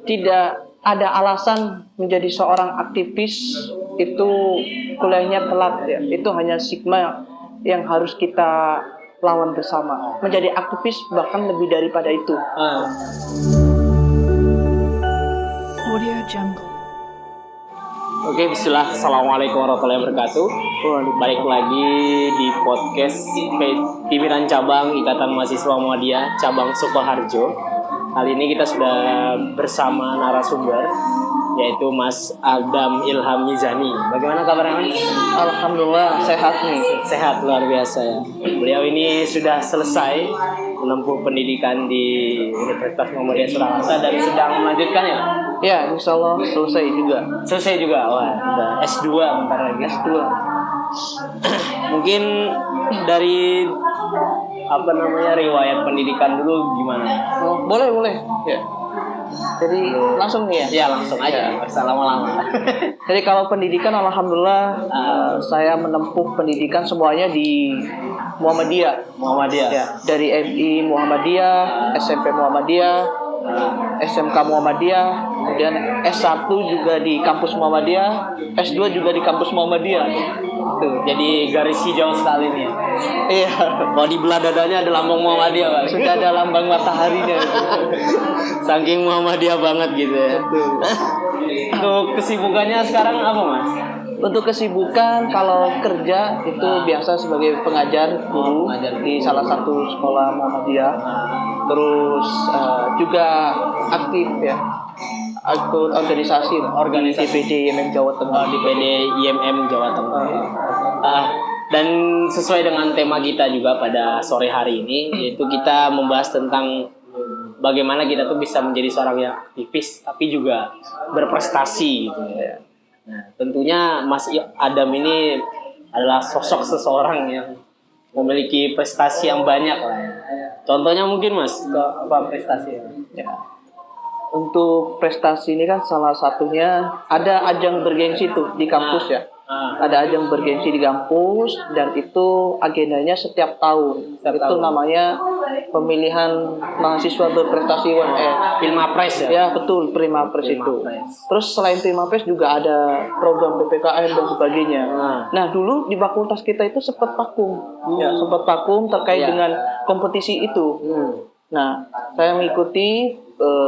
tidak ada alasan menjadi seorang aktivis itu kuliahnya telat ya. Itu hanya stigma yang harus kita lawan bersama. Menjadi aktivis bahkan lebih daripada itu. Audio Jungle. Oke, bismillah. Assalamualaikum warahmatullahi wabarakatuh. Balik lagi di podcast pimpinan cabang Ikatan Mahasiswa Muhammadiyah cabang Sukoharjo. Kali ini kita sudah bersama narasumber, yaitu Mas Adam Ilham Mizani. Bagaimana kabarnya, Mas? Alhamdulillah sehat nih. Sehat, luar biasa ya. Beliau ini sudah selesai menempuh pendidikan di Universitas Muhammadiyah Surakarta dan sedang melanjutkan ya? Ya, insya Allah selesai juga. Selesai juga, wah, udah S2 bentar lagi. S2. Mungkin dari riwayat pendidikan dulu gimana? Oh, boleh. Ya. Jadi langsung nih ya? Ya langsung aja, lama-lama. Jadi kalau pendidikan alhamdulillah saya menempuh pendidikan semuanya di Muhammadiyah. Ya, dari MI Muhammadiyah, SMP Muhammadiyah, SMK Muhammadiyah, kemudian S1 juga di kampus Muhammadiyah, S2 juga di kampus Muhammadiyah. Tuh, jadi garis hijau sekali nih. Iya. Kalau di belah dadanya ada lambang Muhammadiyah, Pak. Sudah ada lambang mataharinya. Saking Muhammadiyah banget gitu ya. Untuk kesibukannya sekarang apa, Mas? Untuk kesibukan kalau kerja itu biasa sebagai pengajar guru di salah satu sekolah Muhammadiyah. Terus juga aktif ya. Ikut organisasi PD IMM Jawa Tengah. Di PD IMM Jawa Tengah. Dan sesuai dengan tema kita juga pada sore hari ini, yaitu kita membahas tentang bagaimana kita tuh bisa menjadi seorang yang aktivis tapi juga berprestasi gitu ya. Nah, tentunya Mas Adam ini adalah sosok seseorang yang memiliki prestasi yang banyak lah ya. Contohnya mungkin Mas, apa prestasi ya? Untuk prestasi ini kan salah satunya ada ajang bergengsi tuh di kampus ya. Ada ajang bergengsi di kampus dan itu agendanya setiap tahun. Itu namanya pemilihan mahasiswa berprestasi UNS. Pilmapres ya? Ya betul, Pilmapres itu. Terus selain Pilmapres juga ada program PPKN dan sebagainya. Nah dulu di fakultas kita itu sempat vakum. Ya, sempat vakum terkait dengan kompetisi itu. Nah, saya mengikuti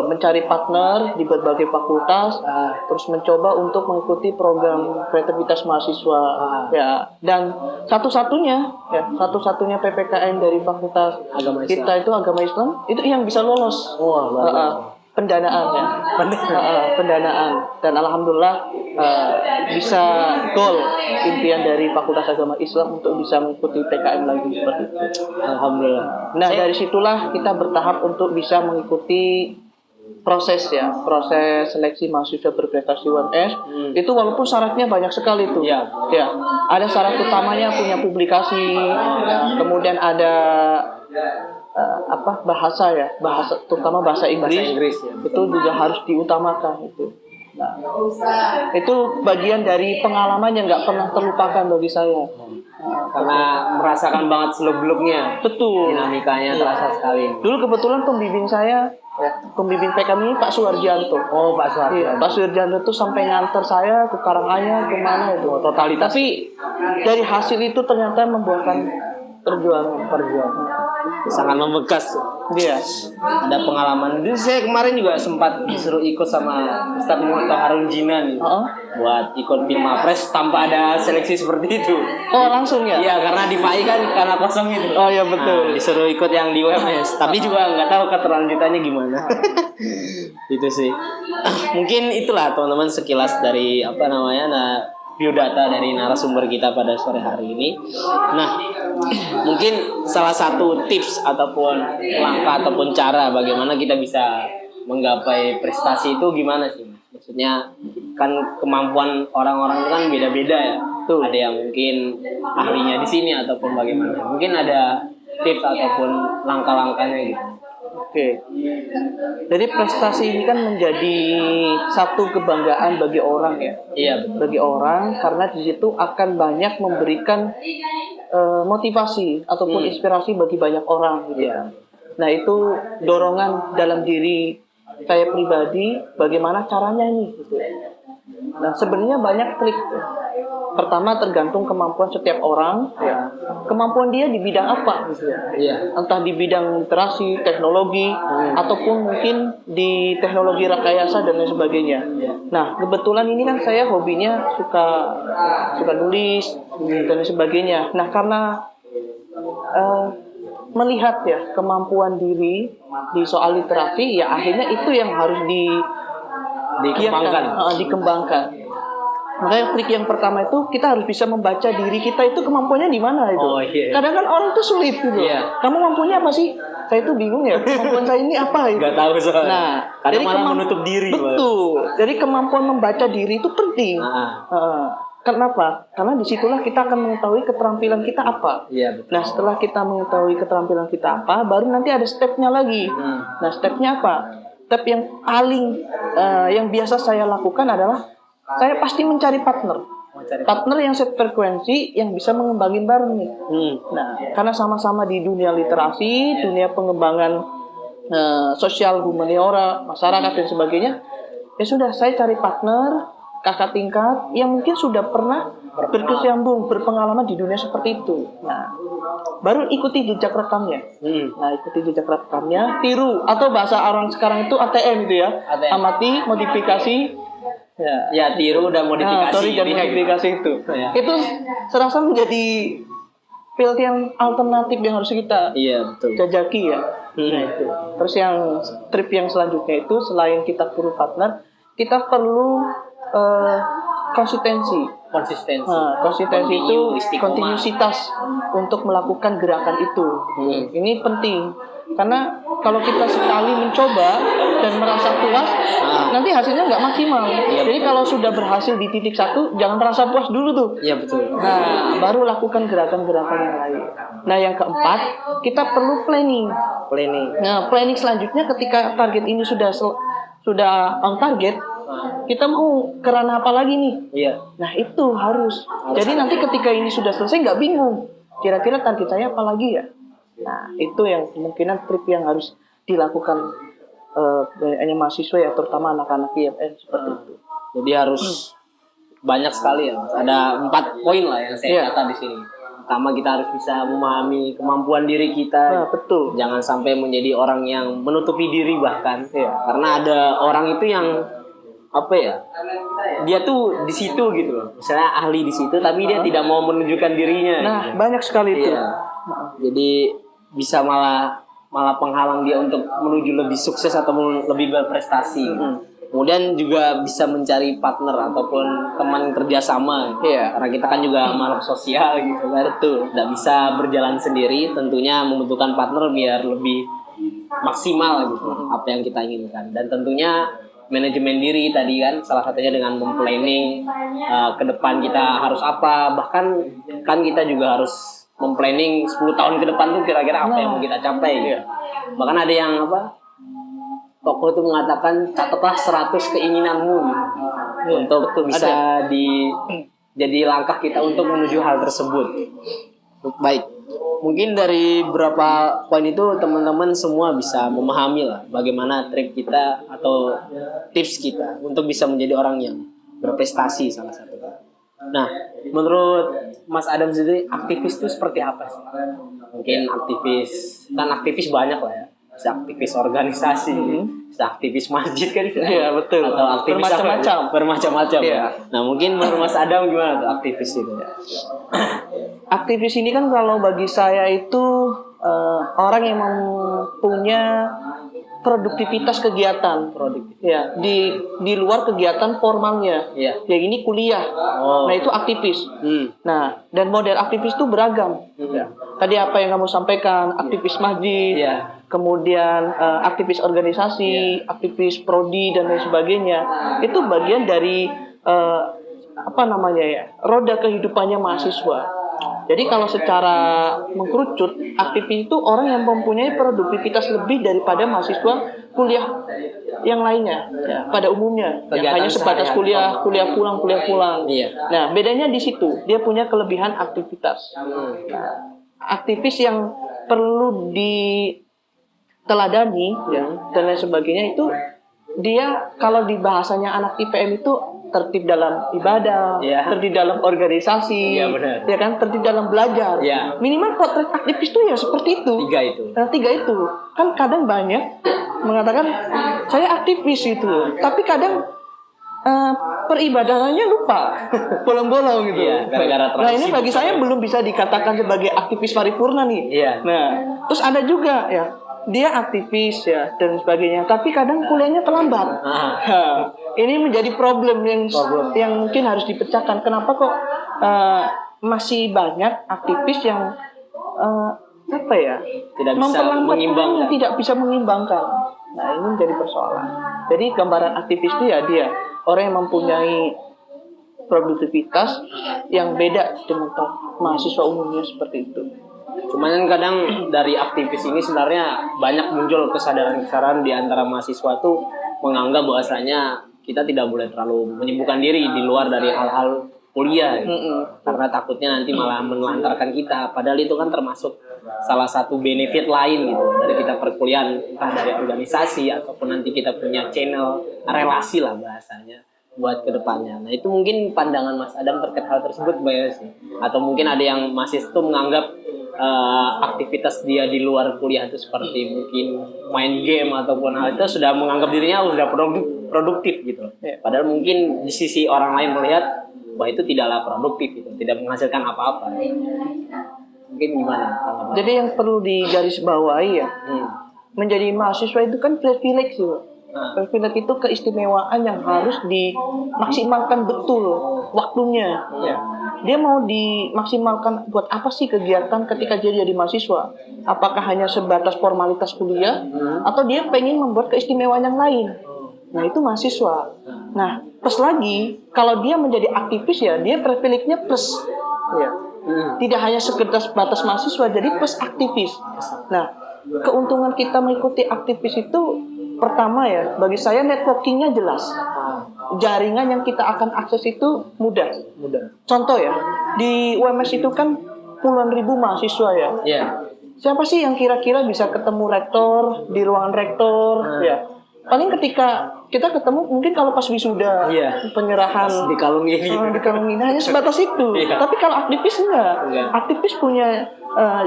mencari partner di berbagai fakultas, terus mencoba untuk mengikuti program kreativitas mahasiswa, ya. Dan satu-satunya PPKN dari fakultas agama kita itu agama Islam, itu yang bisa lolos. Pendanaan ya, pendanaan. Dan alhamdulillah bisa goal impian dari Fakultas Agama Islam untuk bisa mengikuti PKM lagi seperti itu. Alhamdulillah. Nah dari situlah kita bertahap untuk bisa mengikuti proses seleksi mahasiswa berprestasi UNS. Itu walaupun syaratnya banyak sekali tuh. Ya, ada syarat utamanya punya publikasi, kemudian ada bahasa terutama bahasa Inggris ya. Itu juga harus diutamakan itu. Nah, itu bagian dari pengalaman yang nggak pernah terlupakan bagi saya. Karena merasakan banget seluk-beluknya. Betul. Dinamikanya terasa sekali. Dulu kebetulan pembimbing saya, pembimbing PKM ini Pak Suharjanto. Oh, Pak Suharjanto. Iya, Pak Suharjanto itu sampai nganter saya ke Karanganyar, kemana itu. Totalitas. Tapi dari hasil itu ternyata membuahkan perjuangan. Sangat membekas. Iya. Ada pengalaman. Dulu saya kemarin juga sempat disuruh ikut sama Ustadz Muhammad Harun Jinan buat ikut Pilmapres tanpa ada seleksi seperti itu. Oh langsung ya? Iya, karena di PAI kan karena kosong itu. Oh iya betul. Disuruh ikut yang di UMS, tapi juga nggak tahu keterlanjutannya gimana. Itu sih. Mungkin itulah teman-teman sekilas dari biodata dari narasumber kita pada sore hari ini. Nah, mungkin salah satu tips ataupun langkah ataupun cara bagaimana kita bisa menggapai prestasi itu gimana sih? Maksudnya kan kemampuan orang-orang itu kan beda-beda ya. Ada yang mungkin ahlinya di sini ataupun bagaimana. Mungkin ada tips ataupun langkah-langkahnya gitu. Oke. Jadi prestasi ini kan menjadi satu kebanggaan bagi orang ya. Iya, betul. Bagi orang karena di situ akan banyak memberikan motivasi ataupun inspirasi bagi banyak orang gitu. Iya. Nah, itu dorongan dalam diri saya pribadi bagaimana caranya ini gitu. Nah, sebenarnya banyak trik. Pertama tergantung kemampuan setiap orang, ya. Kemampuan dia di bidang apa gitu ya. Iya. Entah di bidang literasi, teknologi, ataupun mungkin di teknologi rekayasa dan lain sebagainya. Nah, kebetulan ini kan saya hobinya suka nulis dan lain sebagainya. Nah, karena melihat ya kemampuan diri di soal literasi, ya akhirnya itu yang harus dikembangkan. Makanya trik yang pertama itu kita harus bisa membaca diri kita itu kemampuannya di mana itu. Oh, iya. Kadang kan orang itu sulit gitu. Iya. Kamu mampunya apa sih? Saya itu bingung ya. Kemampuan saya ini apa itu? Gak tahu soalnya. Nah, kadang malah menutup diri. Betul. Jadi kemampuan membaca diri itu penting. Kenapa? Karena disitulah kita akan mengetahui keterampilan kita apa. Iya, betul. Nah, setelah kita mengetahui keterampilan kita apa, baru nanti ada stepnya lagi. Nah, stepnya apa? Step yang paling yang biasa saya lakukan adalah saya pasti mencari partner. Partner yang sefrekuensi, yang bisa mengembangin bareng nih. Nah, karena sama-sama di dunia literasi, dunia pengembangan sosial humaniora, masyarakat dan sebagainya, ya sudah saya cari partner kakak tingkat yang mungkin sudah pernah berkecimpung, berpengalaman di dunia seperti itu. Nah, baru ikuti jejak rekamnya. Nah, ikuti jejak rekamnya, tiru atau bahasa orang sekarang itu ATM itu ya. ATM. Amati, modifikasi. Ya, tiru dan modifikasi. Dan modifikasi itu. Ya. Itu serasa menjadi pilihan alternatif yang harus kita jajaki ya. Nah, itu. Terus yang trip yang selanjutnya itu selain kita perlu partner, kita perlu konsistensi. Konsistensi itu kontinuitas untuk melakukan gerakan itu. Ini penting karena kalau kita sekali mencoba dan merasa puas, nanti hasilnya nggak maksimal. Jadi kalau sudah berhasil di titik satu, jangan merasa puas dulu tuh. Iya, betul. Nah, baru lakukan gerakan-gerakan yang lain. Nah, yang keempat, kita perlu planning. Nah, planning selanjutnya ketika target ini sudah on target, kita mau ke ranah apa lagi nih? Iya. Nah, itu harus. Jadi nanti ketika ini sudah selesai nggak bingung. Kira-kira target saya apa lagi ya? Nah, itu yang kemungkinan trip yang harus dilakukan banyaknya mahasiswa ya, terutama anak-anak IMN seperti itu. Jadi harus banyak sekali ya, Mas. Ada 4 poin lah yang saya catat di sini. Pertama, kita harus bisa memahami kemampuan diri kita. Nah, betul. Jangan sampai menjadi orang yang menutupi diri bahkan. Karena ada orang itu yang dia tuh di situ gitu loh. Misalnya ahli di situ, tapi dia tidak mau menunjukkan dirinya. Nah, gitu. banyak sekali itu. Jadi bisa malah penghalang dia untuk menuju lebih sukses atau lebih berprestasi. Kemudian juga bisa mencari partner ataupun teman kerjasama. Karena kita kan juga makhluk sosial gitu kan. Tidak bisa berjalan sendiri. Tentunya membutuhkan partner biar lebih maksimal gitu apa yang kita inginkan. Dan tentunya manajemen diri tadi kan salah satunya dengan memplanning ke depan kita harus apa. Bahkan kan kita juga harus memplanning 10 tahun ke depan tuh kira-kira apa yang mau kita capai gitu. Bahkan ada yang tokoh itu mengatakan catatlah 100 keinginanmu gitu. Untuk bisa jadi langkah kita untuk menuju hal tersebut. Baik, mungkin dari beberapa poin itu teman-teman semua bisa memahami lah bagaimana trik kita atau tips kita untuk bisa menjadi orang yang berprestasi salah satunya. Nah, menurut Mas Adam sendiri aktivis itu seperti apa sih? Mungkin aktivis banyak lah ya. Bisa aktivis organisasi, bisa aktivis masjid kan? Iya, betul. Atau aktivis bermacam-macam. Nah, mungkin menurut Mas Adam gimana tuh aktivis itu? Aktivis ini kan kalau bagi saya itu orang yang mempunyai produktivitas kegiatan, di luar kegiatan formalnya. Ya ini kuliah. Nah, itu aktivis. Nah, dan model aktivis itu beragam. Tadi apa yang kamu sampaikan, aktivis masjid, kemudian aktivis organisasi, aktivis prodi dan lain sebagainya. Itu bagian dari roda kehidupannya mahasiswa. Jadi kalau secara mengkerucut, aktivis itu orang yang mempunyai produktivitas lebih daripada mahasiswa kuliah yang lainnya pada umumnya. Hanya sebatas kuliah pulang. Nah, bedanya di situ, dia punya kelebihan aktivitas. Nah, aktivis yang perlu diteladani dan lain sebagainya itu dia kalau di bahasanya anak IPM itu tertib dalam ibadah, tertib dalam organisasi, benar. ya kan, tertib dalam belajar. Minimal potret aktivis itu ya seperti itu. Tiga itu. Kan kadang banyak mengatakan saya aktivis itu, tapi kadang peribadahannya lupa, bolong-bolong gitu. Gara-gara nah ini bagi saya belum bisa dikatakan sebagai aktivis paripurna nih. Nah, terus ada juga ya, dia aktivis ya dan sebagainya, tapi kadang kuliahnya terlambat. Ini menjadi problem yang mungkin harus dipecahkan. Kenapa kok masih banyak aktivis yang tidak bisa mengimbangkan? Tidak bisa mengimbangkan. Nah, ini menjadi persoalan. Jadi gambaran aktivis itu ya dia orang yang mempunyai produktivitas yang beda dengan mahasiswa umumnya seperti itu. Cuman kan kadang dari aktivis ini sebenarnya banyak muncul kesadaran-kesadaran di antara mahasiswa tuh menganggap bahwasanya kita tidak boleh terlalu menyibukkan diri di luar dari hal-hal kuliah gitu. Karena takutnya nanti malah menelantarkan kita. Padahal itu kan termasuk salah satu benefit lain gitu dari kita perkuliahan, entah dari organisasi ataupun nanti kita punya channel relasi lah bahasanya buat kedepannya. Nah itu mungkin pandangan Mas Adam terkait hal tersebut sih. Atau mungkin ada yang masih itu menganggap aktivitas dia di luar kuliah itu seperti mungkin main game ataupun hal itu sudah menganggap dirinya sudah produktif gitu. Padahal mungkin di sisi orang lain melihat bahwa itu tidaklah produktif gitu, tidak menghasilkan apa-apa. Mungkin gimana? Jadi yang perlu digarisbawahi ya, menjadi mahasiswa itu kan privilege ya. Privilege itu keistimewaan yang harus dimaksimalkan betul waktunya. Dia mau dimaksimalkan buat apa sih kegiatan ketika dia jadi mahasiswa? Apakah hanya sebatas formalitas kuliah atau dia pengen membuat keistimewaan yang lain? Nah itu mahasiswa. Nah plus lagi kalau dia menjadi aktivis ya dia privilege-nya plus. Tidak hanya sekedar batas mahasiswa, jadi plus aktivis. Nah, keuntungan kita mengikuti aktivis itu pertama ya, bagi saya networking-nya jelas. Jaringan yang kita akan akses itu mudah. Contoh ya, di UMS itu kan puluhan ribu mahasiswa ya. Siapa sih yang kira-kira bisa ketemu rektor di ruangan rektor? Ya. Paling ketika kita ketemu mungkin kalau pas wisuda, penyerahan dikalungin hanya sebatas itu. Tapi kalau aktivis enggak. Aktivis punya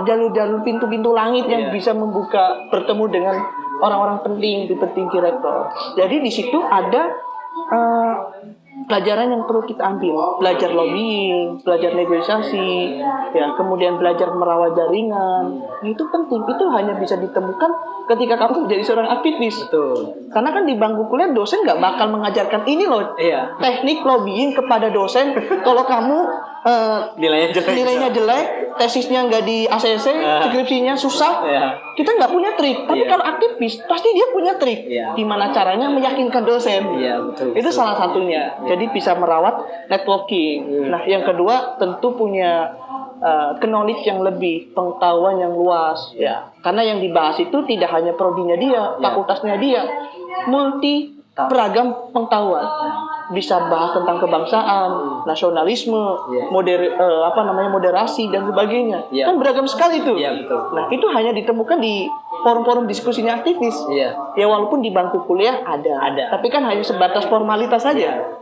jalur-jalur pintu-pintu langit yang bisa membuka bertemu dengan orang-orang penting di petinggi rektor. Jadi di situ ada pelajaran yang perlu kita ambil, belajar lobbying, belajar negosiasi, ya kemudian belajar merawat jaringan. Itu penting. Itu hanya bisa ditemukan ketika kamu menjadi seorang aktivis. Karena kan di bangku kuliah dosen nggak bakal mengajarkan ini loh, teknik lobbying kepada dosen. Kalau kamu nilainya jelek, tesisnya nggak di ACC, skripsinya susah, kita nggak punya trik. Tapi kalau aktivis pasti dia punya trik. Gimana caranya meyakinkan dosen? Itu salah satunya. Jadi bisa merawat networking. Nah, yang kedua tentu punya knowledge yang lebih, pengetahuan yang luas. Karena yang dibahas itu tidak hanya prodinya dia, fakultasnya dia, multi beragam pengetahuan. Bisa bahas tentang kebangsaan, nasionalisme, moderasi dan sebagainya. Kan beragam sekali itu. Nah, itu hanya ditemukan di forum-forum diskusinya aktivis. Ya walaupun di bangku kuliah ada. Tapi kan hanya sebatas formalitas saja.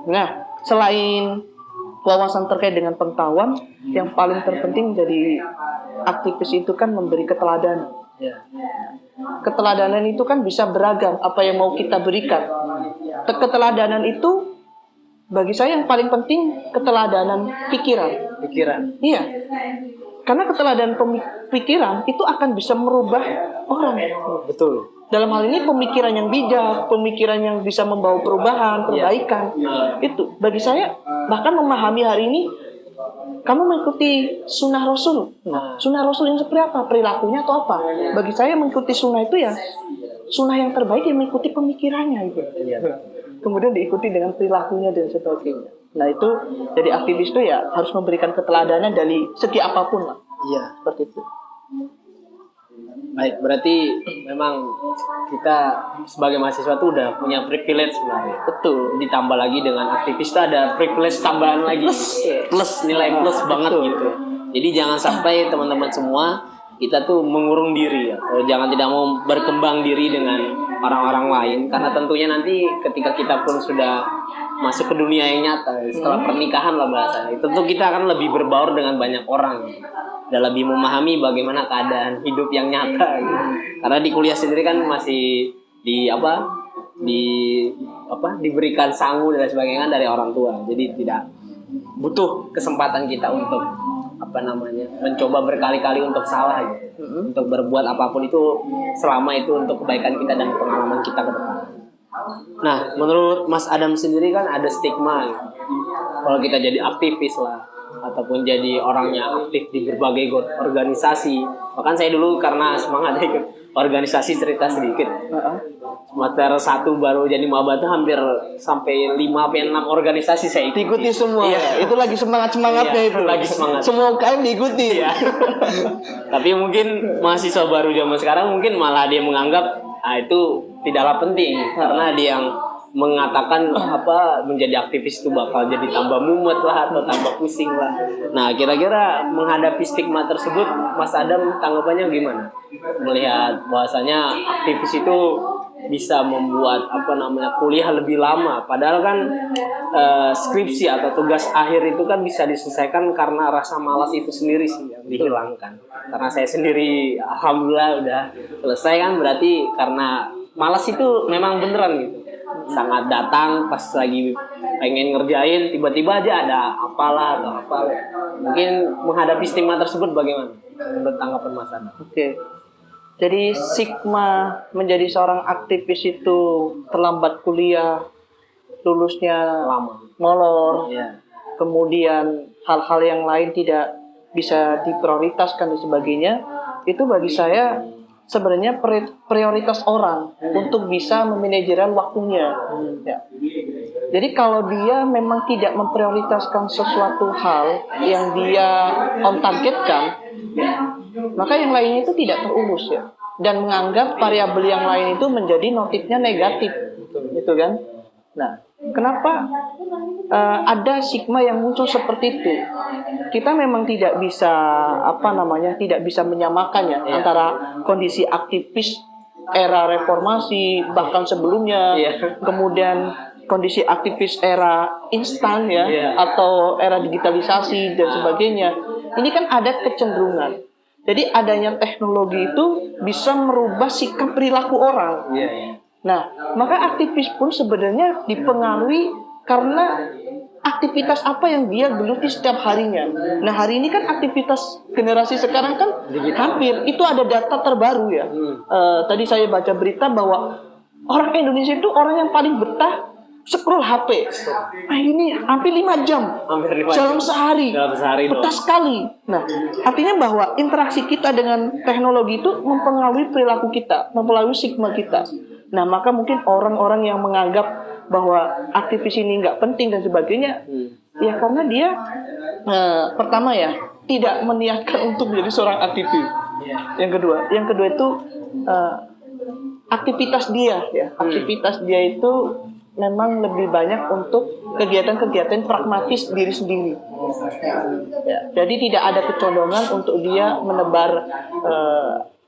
Nah, selain wawasan terkait dengan pengetahuan, yang paling terpenting dari aktivis itu kan memberi keteladanan. Keteladanan itu kan bisa beragam apa yang mau kita berikan. Keteladanan itu bagi saya yang paling penting keteladanan pikiran. Iya. Karena keteladanan pikiran itu akan bisa merubah orang. Betul. Dalam hal ini pemikiran yang bijak, pemikiran yang bisa membawa perubahan, perbaikan. Itu bagi saya bahkan memahami hari ini kamu mengikuti sunnah Rasul. Sunnah Rasul yang seperti apa? Perilakunya atau apa? Bagi saya mengikuti sunnah itu ya sunnah yang terbaik yang mengikuti pemikirannya gitu. Kemudian diikuti dengan perilakunya dan sebagainya. Nah itu jadi aktivis itu ya harus memberikan keteladanan dari segi apapun lah. Seperti itu. Baik, berarti memang kita sebagai mahasiswa tuh udah punya privilege sebenarnya. Betul. Ditambah lagi dengan aktivis tuh ada privilege tambahan lagi. Plus nilai plus banget gitu. Jadi jangan sampai teman-teman semua kita tuh mengurung diri atau jangan tidak mau berkembang diri dengan orang-orang lain, karena tentunya nanti ketika kita pun sudah masuk ke dunia yang nyata setelah pernikahan lah bahasanya, tentu kita akan lebih berbaur dengan banyak orang dan lebih memahami bagaimana keadaan hidup yang nyata gitu. Karena di kuliah sendiri kan masih diberikan sangu dan sebagainya kan dari orang tua, jadi tidak butuh kesempatan kita untuk mencoba berkali-kali untuk salah gitu. Untuk berbuat apapun itu selama itu untuk kebaikan kita dan pengalaman kita ke depan. Nah, menurut Mas Adam sendiri kan ada stigma gitu. Kalau kita jadi aktivis lah ataupun jadi orang yang aktif di berbagai organisasi. Bahkan saya dulu karena semangatnya ikut organisasi, cerita sedikit. Semester 1 baru jadi maba tuh hampir sampai 5-6 organisasi saya ikuti semua. Iya. Itu lagi semangatnya Iya, itu. lagi semangat. Semua UKM diikuti. Iya. Tapi mungkin mahasiswa baru zaman sekarang mungkin malah dia menganggap itu tidaklah penting karena dia yang mengatakan menjadi aktivis itu bakal jadi tambah mumet lah atau tambah pusing lah. Nah, kira-kira menghadapi stigma tersebut, Mas Adam tanggapannya gimana? Melihat bahwasanya aktivis itu bisa membuat kuliah lebih lama, padahal kan skripsi atau tugas akhir itu kan bisa diselesaikan karena rasa malas itu sendiri sih yang dihilangkan. Karena saya sendiri alhamdulillah udah selesai kan, berarti karena malas itu memang beneran gitu. Sangat datang pas lagi pengen ngerjain tiba-tiba aja ada apalah atau apalah. Mungkin menghadapi stigma tersebut bagaimana menurut tanggapan Mas Adam? Oke. Jadi stigma menjadi seorang aktivis itu terlambat kuliah, lulusnya Lama. molor, Iya. kemudian hal-hal yang lain tidak bisa diprioritaskan dan sebagainya, itu bagi saya sebenarnya prioritas orang untuk bisa memanajeran waktunya. Ya. Jadi kalau dia memang tidak memprioritaskan sesuatu hal yang dia on targetkan, maka yang lainnya itu tidak terurus ya. Dan menganggap variabel yang lain itu menjadi notifnya negatif, gitu kan? Nah, kenapa ada stigma yang muncul seperti itu? Kita memang tidak bisa tidak bisa menyamakannya antara kondisi aktivis era reformasi bahkan sebelumnya, kemudian kondisi aktivis era instan atau era digitalisasi dan sebagainya. Ini kan ada kecenderungan. Jadi adanya teknologi itu bisa merubah sikap perilaku orang. Nah, maka aktivis pun sebenarnya dipengaruhi karena aktivitas apa yang dia geluti setiap harinya. Nah, hari ini kan aktivitas generasi sekarang kan hampir itu ada data terbaru ya. Tadi saya baca berita bahwa orang Indonesia itu orang yang paling betah scroll HP. Nah, ini hampir 5 jam. Dalam sehari. Betah sekali. Nah, artinya bahwa interaksi kita dengan teknologi itu mempengaruhi perilaku kita, mempengaruhi stigma kita. Nah, maka mungkin orang-orang yang menganggap bahwa aktivis ini nggak penting dan sebagainya, ya karena dia pertama ya tidak meniatkan untuk menjadi seorang aktivis. Yang kedua itu aktivitas dia itu memang lebih banyak untuk kegiatan-kegiatan pragmatis diri sendiri. Jadi tidak ada kecondongan untuk dia menebar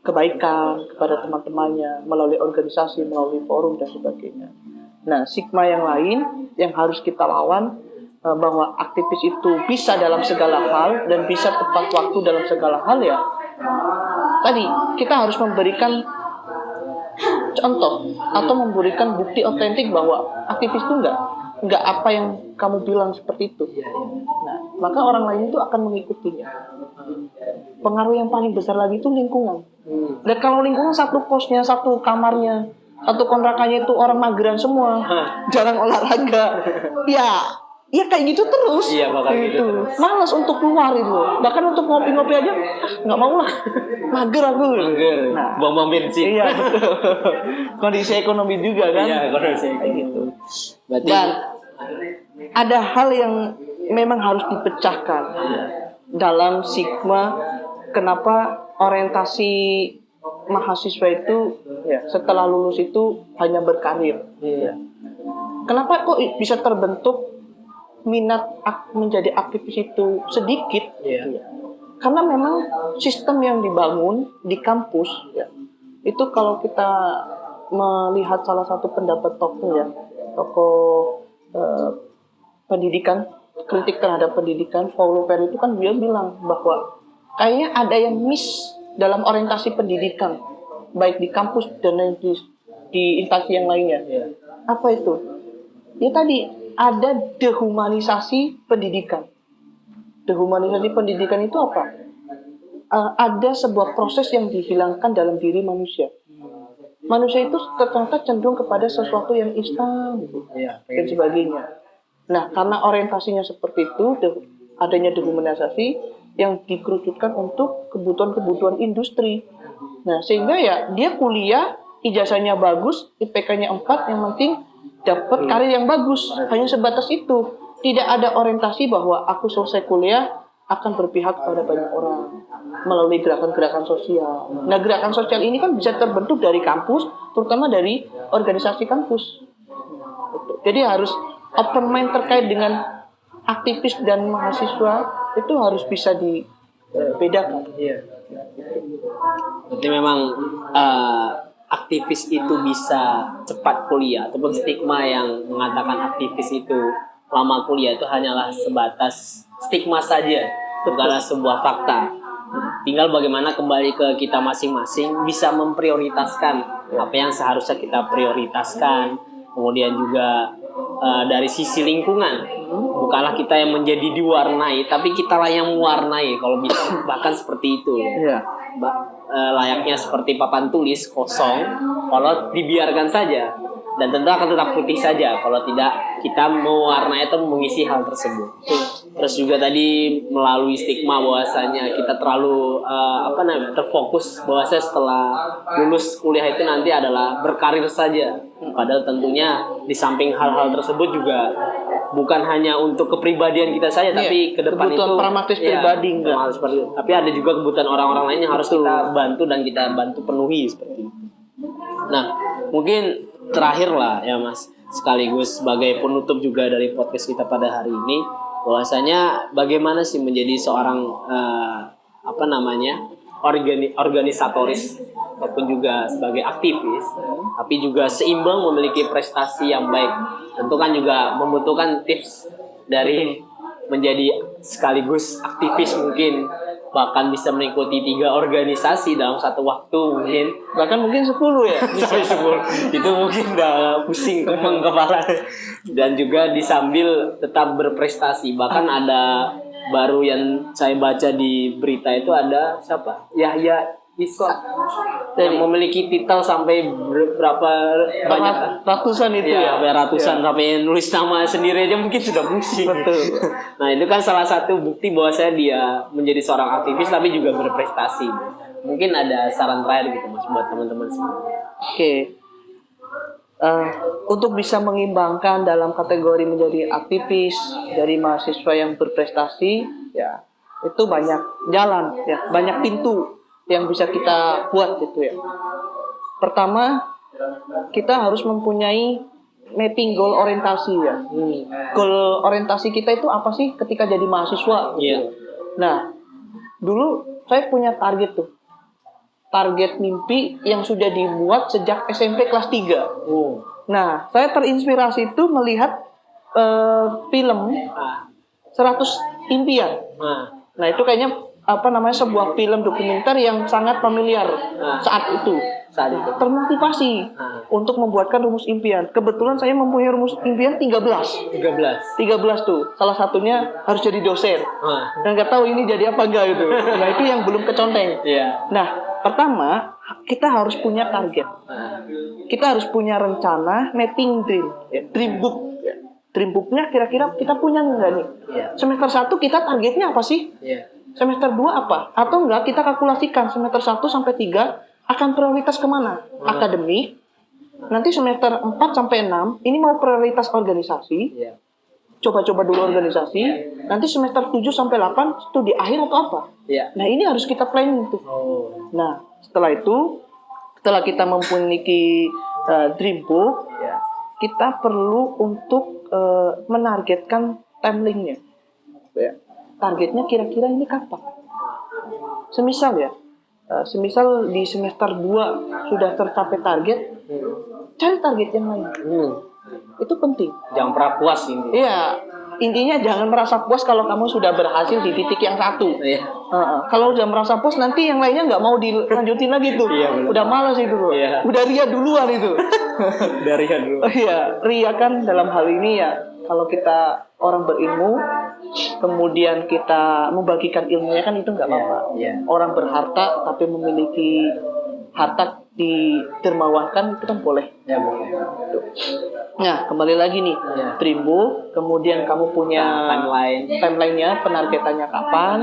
kebaikan kepada teman-temannya melalui organisasi, melalui forum dan sebagainya. Nah, stigma yang lain yang harus kita lawan bahwa aktivis itu bisa dalam segala hal dan bisa tepat waktu dalam segala hal ya. Tadi kita harus memberikan contoh atau memberikan bukti otentik bahwa aktivis itu enggak apa yang kamu bilang seperti itu. Nah, maka orang lain itu akan mengikutinya. Pengaruh yang paling besar lagi itu lingkungan. Dan kalau lingkungan satu kosnya, satu kamarnya, satu kontrakannya itu orang mageran semua, jarang olahraga, ya kayak gitu terus. Iya, bakal gitu terus. Malas untuk keluar itu. Bahkan untuk ngopi-ngopi aja nggak mau lah. Mager aku. Nah, buang-buang bensin. Iya, betul. Kondisi ekonomi juga kan. Iya, kondisi kayak gitu. Berarti Dan ada hal yang memang harus dipecahkan dalam stigma kenapa orientasi mahasiswa itu setelah lulus itu hanya berkarir. Kenapa kok bisa terbentuk minat menjadi aktivis itu sedikit? Karena memang sistem yang dibangun di kampus itu kalau kita melihat salah satu pendapat tokoh pendidikan, kritik terhadap pendidikan, Paulo Freire itu kan dia bilang bahwa kayaknya ada yang miss dalam orientasi pendidikan, baik di kampus dan di instansi yang lainnya. Apa itu? Ya tadi ada dehumanisasi pendidikan. Dehumanisasi pendidikan itu apa? Ada sebuah proses yang dihilangkan dalam diri manusia. Manusia itu ternyata cenderung kepada sesuatu yang instan dan sebagainya. Nah, karena orientasinya seperti itu, adanya dehumanisasi yang dikerucutkan untuk kebutuhan-kebutuhan industri. Nah, sehingga ya dia kuliah, ijazahnya bagus, IPK-nya 4, yang penting dapat karir yang bagus. Hanya sebatas itu. Tidak ada orientasi bahwa aku selesai kuliah akan berpihak kepada banyak orang melalui gerakan-gerakan sosial. Nah, gerakan sosial ini kan bisa terbentuk dari kampus, terutama dari organisasi kampus. Jadi harus open mind terkait dengan aktivis dan mahasiswa itu harus bisa dibedakan. Berarti memang aktivis itu bisa cepat kuliah, ataupun stigma yang mengatakan aktivis itu lama kuliah itu hanyalah sebatas stigma saja, bukanlah sebuah fakta. Tinggal bagaimana kembali ke kita masing-masing bisa memprioritaskan apa yang seharusnya kita prioritaskan. Kemudian juga dari sisi lingkungan, bukanlah kita yang menjadi diwarnai, tapi kitalah yang mewarnai. Kalau bisa bahkan seperti itu. Layaknya seperti papan tulis kosong, kalau dibiarkan saja, dan tentu akan tetap putih saja kalau tidak kita mewarnai atau mengisi hal tersebut. Terus juga tadi melalui stigma bahwasanya kita terlalu terfokus bahwasanya setelah lulus kuliah itu nanti adalah berkarir saja. Padahal tentunya di samping hal-hal tersebut juga bukan hanya untuk kepribadian kita saja, tapi ke depan kebutuhan itu pragmatis pribadi enggak. Tapi ada juga kebutuhan orang-orang lain yang harus kita bantu dan kita bantu penuhi seperti itu. Nah, mungkin terakhir lah ya Mas, sekaligus sebagai penutup juga dari podcast kita pada hari ini, bahwasanya bagaimana sih menjadi seorang organisatoris ataupun juga sebagai aktivis, tapi juga seimbang memiliki prestasi yang baik. Tentu kan juga membutuhkan tips dari menjadi sekaligus aktivis, mungkin bahkan bisa mengikuti 3 organisasi dalam satu waktu, Bahkan mungkin 10 ya. sampai 10 itu mungkin udah pusing kepala. Dan juga disambil tetap berprestasi. Bahkan ada baru yang saya baca di berita itu, ada siapa? Yahya Ishak yang memiliki titel sampai berapa banyak, ratusan itu ya. sampai ratusan, sampai nulis nama sendiri aja mungkin sudah pusing. Betul. Nah, itu kan salah satu bukti bahwa dia menjadi seorang aktivis tapi juga berprestasi. Mungkin ada saran terakhir gitu Mas buat teman-teman semua. Oke. Untuk bisa mengimbangkan dalam kategori menjadi aktivis dari mahasiswa yang berprestasi, ya itu banyak jalan, ya banyak pintu yang bisa kita buat gitu ya. Pertama, kita harus mempunyai mapping goal orientasi ya. Goal orientasi kita itu apa sih ketika jadi mahasiswa? Gitu. Nah, dulu saya punya target tuh. Target mimpi yang sudah dibuat sejak SMP kelas 3. Nah, saya terinspirasi itu melihat film 100 Impian. Nah, itu kayaknya sebuah film dokumenter yang sangat familiar saat itu. Termotivasi untuk membuatkan rumus impian. Kebetulan saya mempunyai rumus impian 13 tuh. Salah satunya harus jadi dosen. Dan nggak tahu ini jadi apa enggak gitu. Nah, itu yang belum keconteng. Nah, pertama kita harus punya target. Kita harus punya rencana, mapping dream, dream book. Dream booknya kira-kira kita punya nggak nih? Semester 1 kita targetnya apa sih? Semester 2 apa? Atau enggak kita kalkulasikan semester 1 sampai 3 akan prioritas kemana? Akademik. Nanti semester 4 sampai 6 ini mau prioritas organisasi. Coba-coba dulu organisasi. Nanti semester 7 sampai 8 studi akhir atau apa? Nah, ini harus kita planning tuh. Nah, setelah itu, setelah kita memiliki dream book, kita perlu untuk menargetkan timeline-nya. Targetnya kira-kira ini kapan? Semisal di semester 2 sudah tercapai target, cari target yang lain. Itu penting. Jangan pernah puas ini. Iya, intinya jangan merasa puas kalau kamu sudah berhasil di titik yang satu. Iya. Kalau udah merasa puas, nanti yang lainnya nggak mau dilanjutin lagi tuh. Iya, benar. Udah malas itu. Iya. Udah ria duluan itu. Dari dulu. Iya, ria kan dalam hal ini ya. Kalau kita orang berilmu, kemudian kita membagikan ilmunya kan itu nggak apa-apa. Iya. Orang berharta tapi memiliki harta didermawankan itu kan boleh. Ya boleh. Nah, kembali lagi nih, Iya. Trimbo, kemudian kamu punya timeline-nya, penargetannya kapan.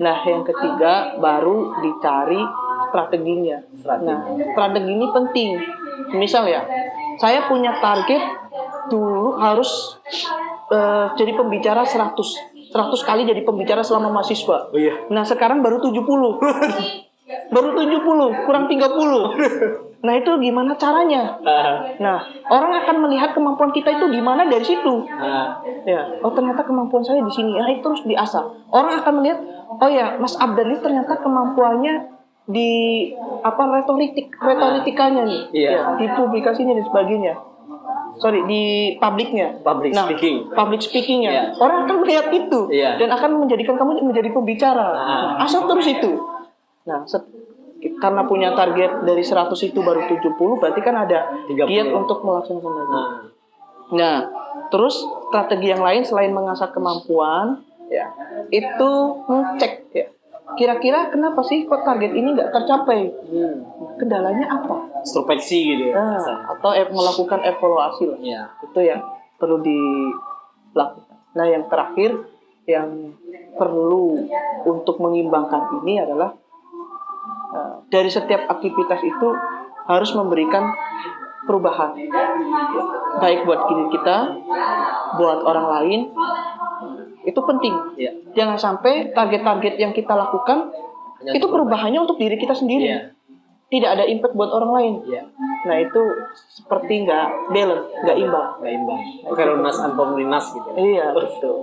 Nah, yang ketiga baru dicari strateginya. Nah, strategi ini penting. Misal ya, saya punya target dulu harus jadi pembicara 100 kali jadi pembicara selama mahasiswa. Oh iya. Nah, sekarang baru 70. Baru 70, kurang 30. Nah, itu gimana caranya? Nah, orang akan melihat kemampuan kita itu di mana dari situ. Ya, oh ternyata kemampuan saya di sini. Ya, itu terus diasah. Orang akan melihat, oh ya, Mas Abdan ini ternyata kemampuannya di retorikanya nih. Iya. Ya, di publikasinya dan sebagainya. Sorry, di publiknya. Public speakingnya. Iya. Orang akan melihat itu. Iya. Dan akan menjadikan kamu menjadi pembicara. Asal terus itu. Nah, karena punya target dari 100 itu baru 70, berarti kan ada 30. giat untuk melaksanakan lagi. Nah, terus strategi yang lain selain mengasah kemampuan, ya, itu ngecek ya. Kira-kira kenapa sih kok target ini nggak tercapai? Kendalanya apa? Introspeksi gitu ya. Nah, atau melakukan evaluasi lah. Iya. Itu yang perlu dilakukan. Nah, yang terakhir yang perlu untuk mengimbangkan ini adalah dari setiap aktivitas itu harus memberikan perubahan, baik buat diri kita, buat orang lain. Itu penting. Iya. Jangan sampai target-target yang kita lakukan itu perubahannya untuk diri kita sendiri. Iya. Tidak ada impact buat orang lain. Iya. Nah, itu seperti nggak balance, nggak imbang. Nggak imbang. Kayak lunas anpomlinas gitu. Iya, betul.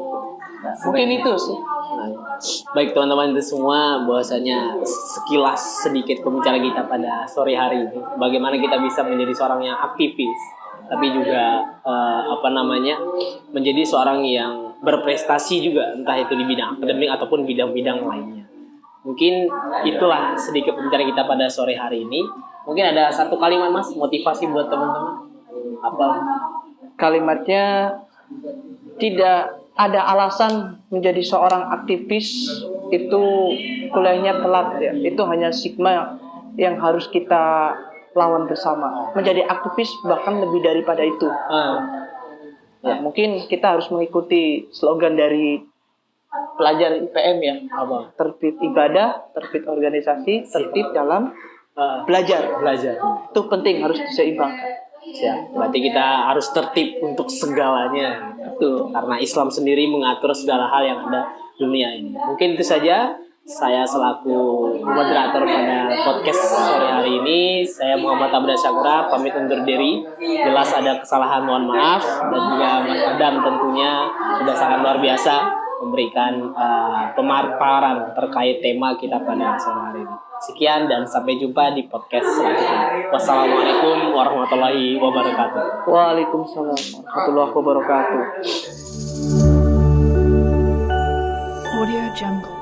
Nah, mungkin itu sih. Baik teman-teman itu semua, bahwasanya sekilas sedikit pembicara kita pada sore hari ini, bagaimana kita bisa menjadi seorang yang aktivis, tapi juga menjadi seorang yang berprestasi juga, entah itu di bidang akademik ataupun bidang-bidang lainnya. Mungkin itulah sedikit pembicara kita pada sore hari ini. Mungkin ada satu kalimat Mas, motivasi buat teman-teman. Apa? Kalimatnya, tidak ada alasan menjadi seorang aktivis itu kuliahnya telat ya. Itu hanya stigma yang harus kita lawan bersama. Menjadi aktivis bahkan lebih daripada itu. Nah, mungkin kita harus mengikuti slogan dari pelajar IPM ya. Apa? Tertib ibadah, tertib organisasi, tertib dalam belajar. Itu penting, harus diseimbangkan. Siap. Berarti kita harus tertib untuk segalanya. Betul. Karena Islam sendiri mengatur segala hal yang ada di dunia ini. Mungkin itu saja. Saya selaku moderator pada podcast sore hari ini, saya Muhammad Abda Syakura, pamit undur diri. Jelas ada kesalahan, mohon maaf. Dan juga Mas Adam tentunya sudah sangat luar biasa memberikan pemaparan terkait tema kita pada sore hari ini. Sekian dan sampai jumpa di podcast selanjutnya. Wassalamualaikum warahmatullahi wabarakatuh. Waalaikumsalam warahmatullahi wabarakatuh. Audio Jungle.